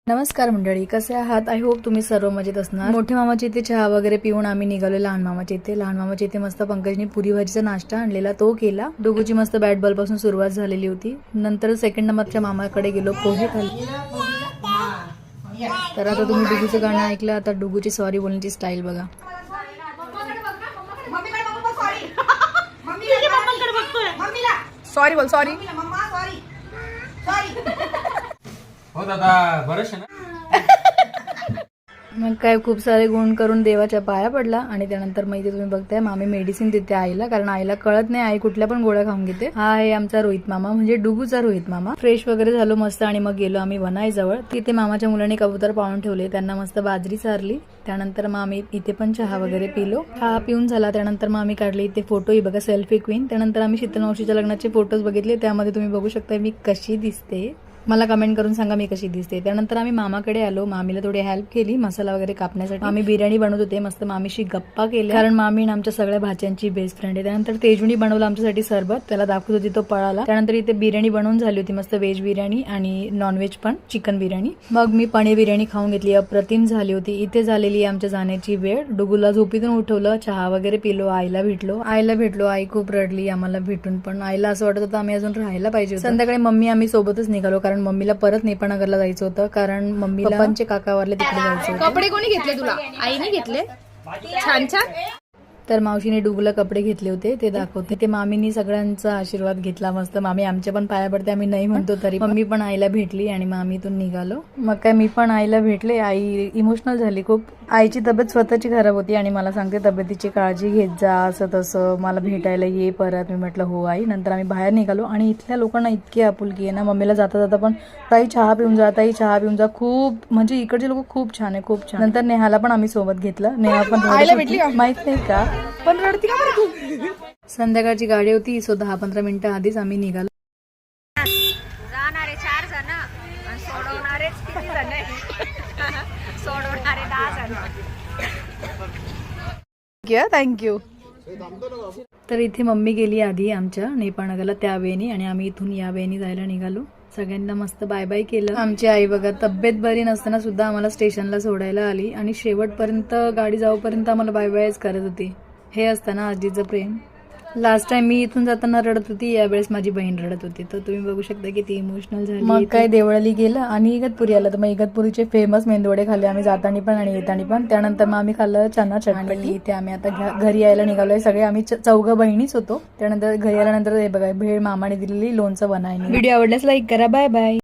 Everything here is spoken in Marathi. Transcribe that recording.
नमस्कार मंडळी, कसे आहात? आय होप तुम्ही सर्व मजेत असणार। मोठे मामाच्या इथे चहा वगैरे पिऊन आम्ही निघालो लहान मामाच्या इथे। लहान मामाच्या इथे मस्त पंकजनी पुरी भाजीचा नाश्ता आणलेला, तो केला। डुगूची मस्त बॅट बॉल पासून सुरुवात झालेली होती। नंतर सेकंड नंबरच्या मामाकडे गेलो, पोहे खाल्ले। तर आता तुम्ही डुगूचं गाणं ऐकलं, आता डुगूची सॉरी बोलण्याची स्टाईल बघा। सॉरी बोल, सॉरी। हो दादा, बरंच आहे ना। मग काय खूप सारे गुण करून देवाच्या पाया पडला। आणि त्यानंतर मग इथे तुम्ही बघताय मामी मेडिसिन देते आईला, कारण आईला कळत नाही आई कुठल्या पण गोळ्या खाऊन घेते। हा आहे आमचा रोहित मामा, म्हणजे डुगूचा रोहित मामा। फ्रेश वगैरे झालो मस्त आणि मग गेलो आम्ही वनाई जवळ। तिथे मामाच्या मुलांनी कबूतर पाळून ठेवले, त्यांना मस्त बाजरी चारली। त्यानंतर मग आम्ही इथे पण चहा वगैरे पिलो। चहा पिऊन झाला त्यानंतर मग आम्ही काढले इथे फोटो, ही बघा सेल्फी क्वीन। त्यानंतर आम्ही शीतल मावशीच्या लग्नाचे फोटोज बघितले, त्यामध्ये तुम्ही बघू शकता मी कशी दिसते। मला कमेंट करून सांगा मी कशी दिसते। त्यानंतर आम्ही मामाकडे आलो, मामीला थोडी हेल्प केली मसाला वगैरे कापण्यासाठी। आम्ही बिर्याणी बनवत होते, मस्त मामीशी गप्पा केल्या, कारण मामी आमच्या सगळ्या भाच्यांची बेस्ट फ्रेंड आहे। त्यानंतर तेजूनी बनवलं आमच्यासाठी सरबत, त्याला दाखवत होती, तो पळाला। त्यानंतर इथे बिर्याणी बनवून झाली होती, मस्त व्हेज बिर्याणी आणि नॉनव्हेज पण, चिकन बिर्याणी। मग मी पनीर बिर्याणी खाऊन घेतली, अप्रतिम झाली होती। इथे झालेली आमच्या जाण्याची वेळ। डुगूला झोपीतून उठवलं, चहा वगैरे पिलो, आईला भेटलो। आई खूप रडली आम्हाला भेटून, पण आईला असं वाटत होतं आम्ही अजून राहायला पाहिजे। संध्याकाळी मम्मी आम्ही सोबतच निघालो, कारण मम्मीला परत नेपाळनगरला जायचं होतं, कारण मम्मीला पप्पांचे काका वारले, तिकडे जायचं होतं। कपडे कोणी घेतले तुला? आईने घेतले? छान छान। तर मावशीने डुगूला कपडे घेतले होते, ते दाखवते। ते मामीनी सगळ्यांचा आशीर्वाद घेतला मस्त। मामी आमच्या पण पाया पडते, आम्ही नाही म्हणतो तरी। मम्मी पण आईला भेटली आणि मग आम्ही इथून निघालो। मग काय मी पण आईला भेटले, आई इमोशनल झाली खूप। आईची तब्येत स्वतःची खराब होती आणि मला सांगते तब्येतीची काळजी घेत जा, असं तसं, मला भेटायला ये परत। मी म्हटलं हो आई। नंतर आम्ही बाहेर निघालो आणि इथल्या लोकांना इतकी आपुलकी आहे ना, मम्मीला जाता जाता पण ताई चहा पिऊन जा, ताई चहा पिऊन जा, खूप म्हणजे इकडचे लोक खूप छान आहे, खूप छान। नंतर नेहाला पण आम्ही सोबत घेतलं, नेहा पण माहित नाही का पण रडती का बरं तू? संध्याकाळची गाडी होती, सो 10-15 मिनिटं आधीच आम्ही निघालो। जाणारे 4 जण आणि सोडवणारेच किती जण सोडवणारे 10 जण। थँक्यू। तर इथे मम्मी गेली आधी आमच्या नेपाळनगरला त्या वेळेनी, आणि आम्ही इथून या वेळेनी जायला निघालो। सगळ्यांना मस्त बाय बाय केलं। आमची आई बघा तब्येत बरी नसताना सुद्धा आम्हाला स्टेशनला सोडायला आली आणि शेवटपर्यंत गाडी जाऊपर्यंत आम्हाला बाय बायच करत होती। हे असताना आजीचं प्रेम। लास्ट टाइम मी इथून जाताना रडत होती, यावेळेस माझी बहीण रडत होती, तर तुम्ही बघू शकता किती इमोशनल झाली। मग काय देवळाली गेलं आणि इगतपुरी आलं, तर मग इगतपुरीचे फेमस मेंदवडे खाल्ले आम्ही जाताना पण आणि येताना पण। त्यानंतर मग आम्ही खाल्लं चना चटपटी। इथे आम्ही आता घरी यायला निघालोय, सगळे आम्ही 4 बहिणीच होतो। त्यानंतर घरी आल्यानंतर हे बघा भेळ मामाने दिलेली, लोणचं बनायनी। व्हिडिओ आवडल्यास लाईक करा, बाय बाय।